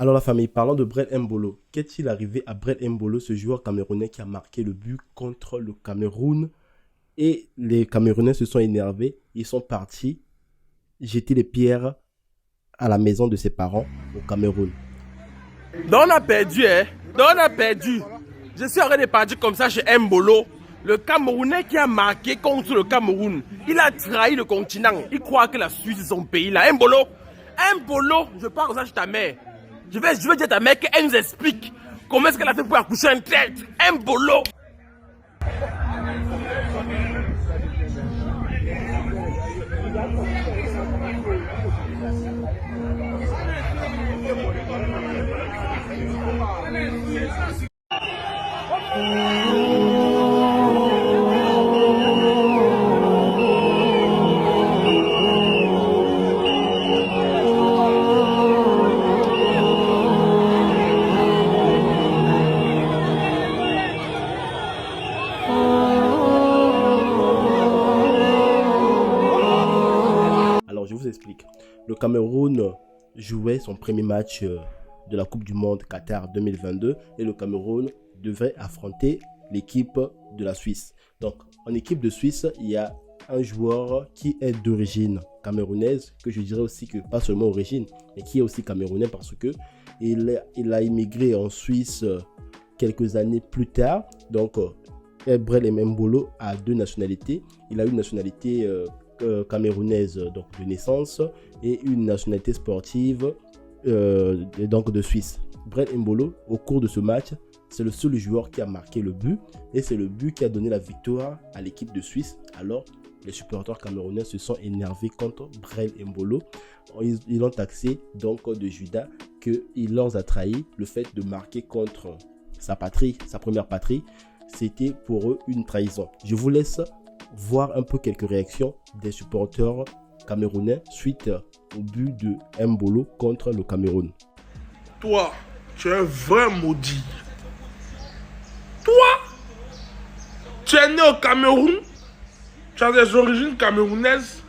Alors la famille, parlant de Brel Mbolo, qu'est-il arrivé à Brel Mbolo, ce joueur camerounais qui a marqué le but contre le Cameroun? Et les Camerounais se sont énervés, ils sont partis jeter les pierres à la maison de ses parents au Cameroun. Donc on a perdu, hein. Donc on a perdu. Je suis en train de partir comme ça chez Mbolo. Le Camerounais qui a marqué contre le Cameroun. Il a trahi le continent. Il croit que la Suisse est son pays là. Mbolo, je parle comme ça chez ta mère. Je veux dire à ta mère qu'elle nous explique comment est-ce qu'elle a fait pour accoucher un traître. Mbolo. Alors je vous explique. Le Cameroun jouait son premier match de la Coupe du Monde Qatar 2022 et le Cameroun devait affronter l'équipe de la Suisse. Donc en équipe de Suisse, il y a un joueur qui est d'origine camerounaise, que je dirais aussi que pas seulement origine, mais qui est aussi camerounais parce que il a immigré en Suisse quelques années plus tard. Donc Brel Mbolo a deux nationalités. Il a une nationalité camerounaise donc de naissance et une nationalité sportive donc de Suisse. Brel Mbolo, au cours de ce match, c'est le seul joueur qui a marqué le but et c'est le but qui a donné la victoire à l'équipe de Suisse. Alors les supporters camerounais se sont énervés contre Brel Mbolo. Ils l'ont taxé donc de Judas, qu'il leur a trahi. Le fait de marquer contre sa patrie, sa première patrie, c'était pour eux une trahison. Je vous laisse voir un peu quelques réactions des supporters camerounais suite au but de Mbolo contre le Cameroun. Toi, tu es un vrai maudit. Toi, tu es né au Cameroun, tu as des origines camerounaises.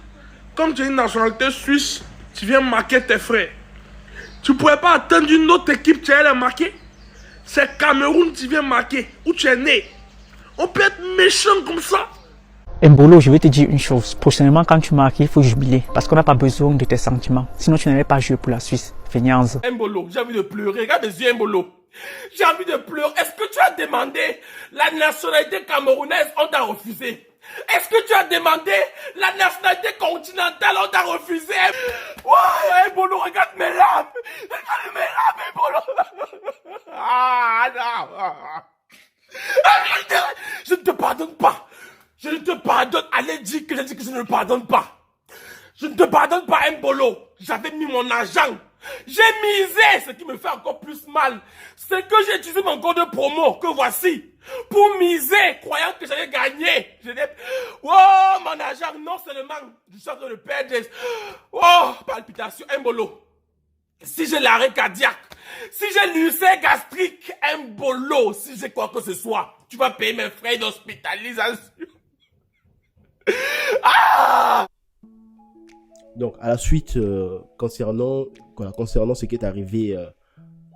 Comme tu as une nationalité suisse, tu viens marquer tes frères. Tu ne pourrais pas attendre une autre équipe, tu allais les marquer. C'est Cameroun, tu viens marquer, où tu es né. On peut être méchant comme ça. Mbolo, je vais te dire une chose. Prochainement, quand tu marques, il faut jubiler. Parce qu'on n'a pas besoin de tes sentiments. Sinon, tu n'allais pas jouer pour la Suisse. Feignance. Mbolo, j'ai envie de pleurer. Regarde mes yeux, Mbolo. J'ai envie de pleurer. Est-ce que tu as demandé la nationalité camerounaise? On t'a refusé. Est-ce que tu as demandé la nationalité continentale? On t'a refusé. Ouais, Mbolo, regarde mes larmes. Regarde mes larmes, Mbolo. Ah, non. Je ne te pardonne pas. Je ne te pardonne. Allez, dis que j'ai dit que je ne le pardonne pas. Je ne te pardonne pas, Mbolo. J'avais mis mon argent. J'ai misé. Ce qui me fait encore plus mal, c'est que j'ai utilisé mon code de promo que voici pour miser, croyant que j'allais gagner. Oh, mon argent, non seulement je suis en train de perdre. Oh, palpitation, Mbolo. Si j'ai l'arrêt cardiaque, si j'ai l'ulcère gastrique, Mbolo, si j'ai quoi que ce soit, tu vas payer mes frais d'hospitalisation. Ah! Donc à la suite, concernant ce qui est arrivé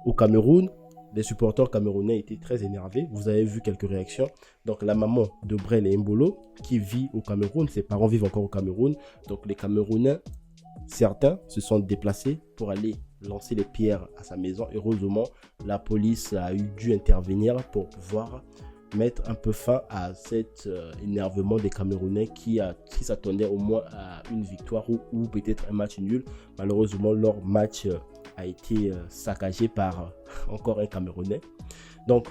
au Cameroun, les supporters camerounais étaient très énervés. Vous avez vu quelques réactions. Donc la maman de Brel Mbolo qui vit au Cameroun, ses parents vivent encore au Cameroun. Donc les Camerounais, certains se sont déplacés pour aller lancer les pierres à sa maison. Heureusement, la police a dû intervenir pour pouvoir mettre un peu fin à cet énervement des Camerounais qui s'attendaient au moins à une victoire ou peut-être un match nul. Malheureusement, leur match a été saccagé par encore un Camerounais. Donc,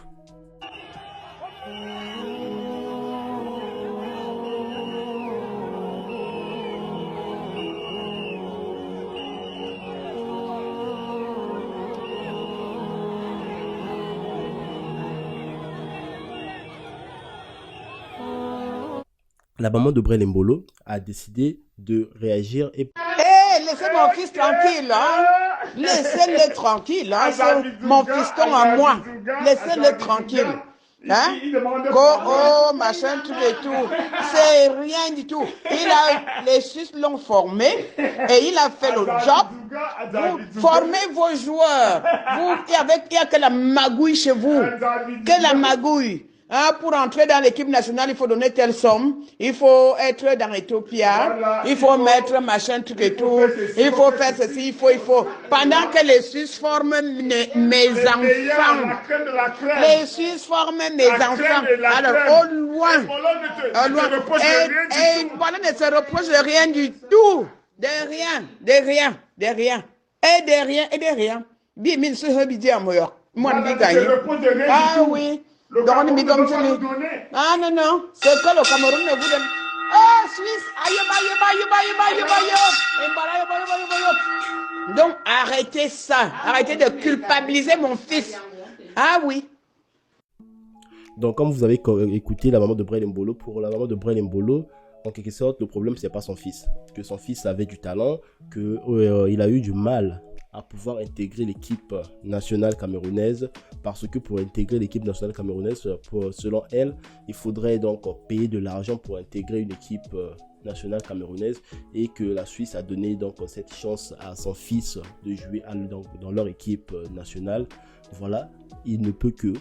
la maman de Brel Mbolo a décidé de réagir et Laissez mon fils tranquille, hein. Laissez-le tranquille, hein. C'est mon fiston à moi. Laissez-le tranquille. Hein? Oh, machin, tout et tout. C'est rien du tout. Les Suisses l'ont formé et il a fait le job. Vous formez vos joueurs. Il n'y a que la magouille chez vous. Que la magouille. Hein, pour entrer dans l'équipe nationale, il faut donner telle somme. Il faut être dans Ethiopia. Il faut mettre machin, truc et tout. Il faut faire ceci, il faut. Pendant que les Suisses forment mes enfants. Les Suisses forment mes enfants. Alors, au loin. Et voilà, ne se reproche de rien du tout. De rien. Et de rien. Bimin se rebidi à Moyor. Moi, je dis gagner. Ah oui. Donc, on est comme ça. Ah non. C'est que le Cameroun ne vous donne. Oh, Suisse. Aïe. Donc, arrêtez ça. Arrêtez de culpabiliser mon fils. Ah oui. Donc, comme vous avez écouté la maman de Brel Mbolo, pour la maman de Brel Mbolo, en quelque sorte, le problème, c'est pas son fils. Que son fils avait du talent, qu'il a eu du mal à pouvoir intégrer l'équipe nationale camerounaise, parce que pour intégrer l'équipe nationale camerounaise, selon elle, il faudrait donc payer de l'argent pour intégrer une équipe nationale camerounaise, et que la Suisse a donné donc cette chance à son fils de jouer dans leur équipe nationale. Voilà, il ne peut que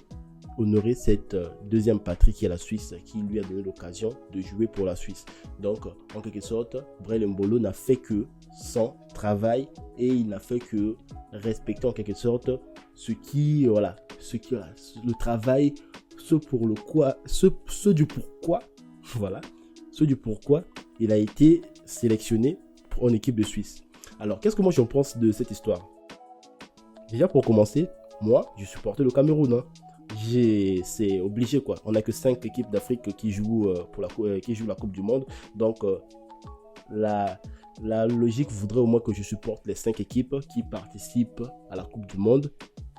honorer cette deuxième patrie qui est la Suisse, qui lui a donné l'occasion de jouer pour la Suisse. Donc, en quelque sorte, Brel Mbolo n'a fait que son travail, et il n'a fait que respecter en quelque sorte le travail, ce du pourquoi, voilà, ce du pourquoi il a été sélectionné en équipe de Suisse. Alors, qu'est-ce que moi j'en pense de cette histoire? Déjà, pour commencer, moi, je supportais le Cameroun, hein. C'est obligé quoi. On n'a que 5 équipes d'Afrique qui jouent la Coupe du Monde. Donc la logique voudrait au moins que je supporte les 5 équipes qui participent à la Coupe du Monde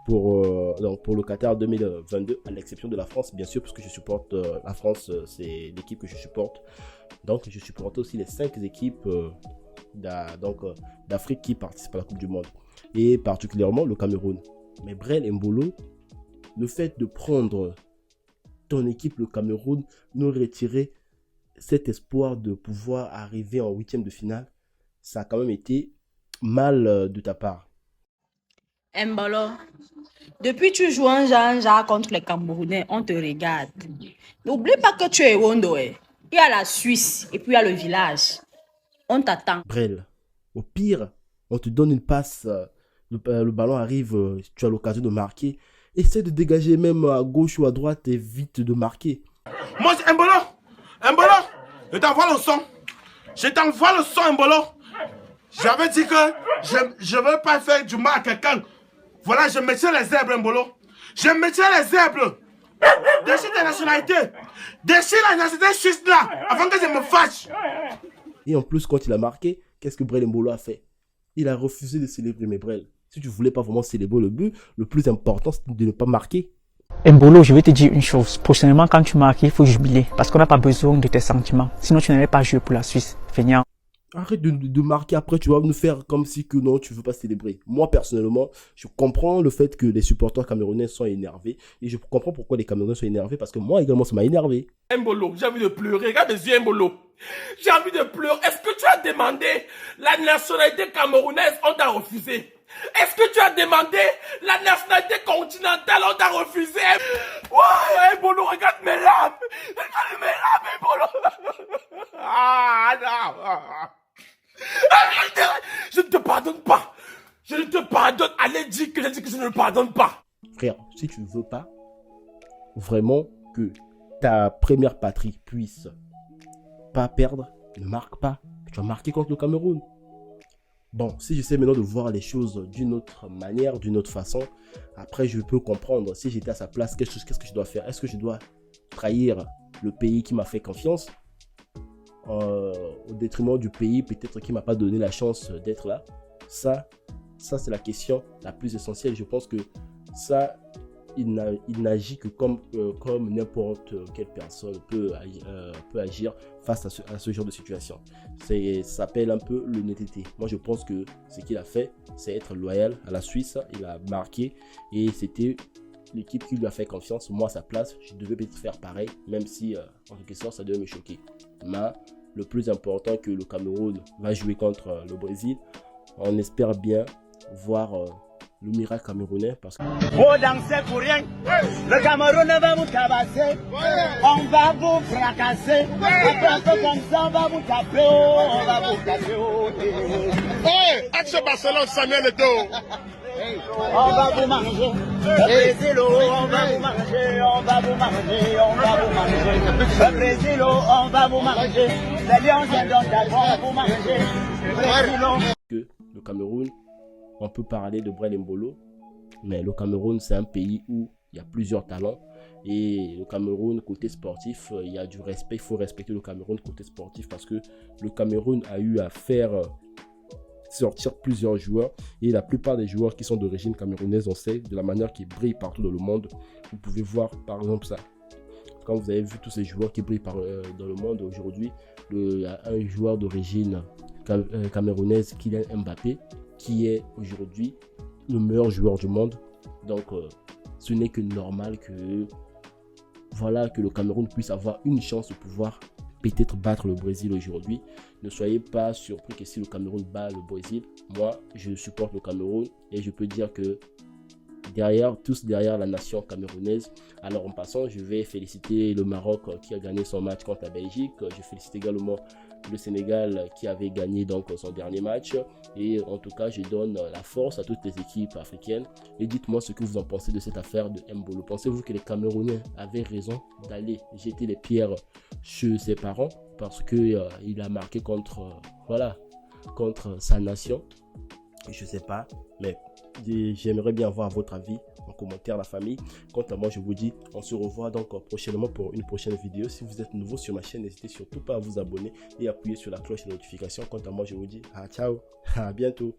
pour le Qatar 2022, à l'exception de la France, bien sûr, parce que je supporte la France, c'est l'équipe que je supporte. Donc je supporte aussi les 5 équipes d'Afrique qui participent à la Coupe du Monde, et particulièrement le Cameroun. Mais Brel Mbolo, le fait de prendre ton équipe, le Cameroun, nous retirer cet espoir de pouvoir arriver en 8e de finale, ça a quand même été mal de ta part. Mbolo, depuis que tu joues un genre contre les Camerounais, on te regarde. N'oublie pas que tu es Wondo. Il y a la Suisse et puis il y a le village. On t'attend. Brel, au pire, on te donne une passe, le ballon arrive, tu as l'occasion de marquer. Essaie de dégager même à gauche ou à droite et vite de marquer. Moi, Mbolo, je t'envoie le son. Mbolo. J'avais dit que je ne veux pas faire du mal à quelqu'un. Voilà, je mettrai les zèbres, Mbolo. Je mettrai les zèbres. Déchire la nationalité. Déchire la nationalité suisse là, avant que je me fâche. Et en plus, quand il a marqué, qu'est-ce que Brel Mbolo a fait? Il a refusé de célébrer. Mais Brel, si tu voulais pas vraiment célébrer le but, le plus important, c'est de ne pas marquer. Mbolo, je vais te dire une chose. Prochainement, quand tu marques, il faut jubiler. Parce qu'on n'a pas besoin de tes sentiments. Sinon, tu n'allais pas jouer pour la Suisse. Feignant. Arrête de marquer après, tu vas nous faire comme si que non, tu veux pas célébrer. Moi, personnellement, je comprends le fait que les supporters camerounais sont énervés. Et je comprends pourquoi les Camerounais sont énervés, parce que moi également, ça m'a énervé. Mbolo, j'ai envie de pleurer. Regarde les yeux, Mbolo. J'ai envie de pleurer. Est-ce que tu as demandé la nationalité camerounaise? On t'a refusé. Est-ce que tu as demandé la nationalité continentale? On t'a refusé. Ouais, Mbolo, regarde mes larmes. Regarde mes larmes, Mbolo. Ah, non. Je ne te pardonne pas. Je ne te pardonne. Allez, dis que je ne le pardonne pas. Frère, si tu ne veux pas vraiment que ta première patrie puisse pas perdre, ne marque pas. Tu as marqué contre le Cameroun. Bon, si j'essaie maintenant de voir les choses d'une autre manière, d'une autre façon, après je peux comprendre. Si j'étais à sa place, qu'est-ce que je dois faire? Est-ce que je dois trahir le pays qui m'a fait confiance au détriment du pays peut-être qui m'a pas donné la chance d'être là? Ça c'est la question la plus essentielle. Je pense que ça, il n'agit que comme n'importe quelle personne peut agir face à ce genre de situation. Ça s'appelle un peu l'honnêteté. Moi, je pense que ce qu'il a fait, c'est être loyal à la Suisse. Il a marqué et c'était l'équipe qui lui a fait confiance. Moi, à sa place, je devais peut-être faire pareil, même si en quelque sorte, ça devait me choquer. Mais le plus important que le Cameroun va jouer contre le Brésil, on espère bien voir le miracle camerounais parce que... Faut danser pour rien. Le Cameroun va vous tabasser. On va vous fracasser. Un peu comme ça, on va vous taper. On va vous casser. Hey, ex Barcelone Samuel Eto'o. On va vous manger. Le Brésil, on va vous manger. On va vous manger. On va vous manger. Le Brésil, on va vous manger. Les lions et l'on va vous manger. Brésil, que le Cameroun, on peut parler de Brel Mbolo, mais le Cameroun, c'est un pays où il y a plusieurs talents. Et le Cameroun, côté sportif, il y a du respect. Il faut respecter le Cameroun côté sportif parce que le Cameroun a eu à faire sortir plusieurs joueurs. Et la plupart des joueurs qui sont d'origine camerounaise, on sait de la manière qu'ils brillent partout dans le monde. Vous pouvez voir par exemple ça. Quand vous avez vu tous ces joueurs qui brillent dans le monde aujourd'hui, il y a un joueur d'origine camerounaise, Kylian Mbappé, qui est aujourd'hui le meilleur joueur du monde. Donc ce n'est que normal que le Cameroun puisse avoir une chance de pouvoir peut-être battre le Brésil aujourd'hui. Ne soyez pas surpris que si le Cameroun bat le Brésil, moi je supporte le Cameroun et je peux dire que tous derrière la nation camerounaise. Alors en passant, je vais féliciter le Maroc qui a gagné son match contre la Belgique. Je félicite également le Sénégal qui avait gagné donc son dernier match. Et en tout cas, je donne la force à toutes les équipes africaines. Et dites-moi ce que vous en pensez de cette affaire de Mbolo. Pensez-vous que les Camerounais avaient raison d'aller jeter les pierres chez ses parents parce que il a marqué contre sa nation? Je sais pas, mais j'aimerais bien avoir votre avis en commentaire, la famille. Quant à moi, je vous dis, on se revoit donc prochainement pour une prochaine vidéo. Si vous êtes nouveau sur ma chaîne, n'hésitez surtout pas à vous abonner et appuyer sur la cloche de notification. Quant à moi, je vous dis ciao, à bientôt.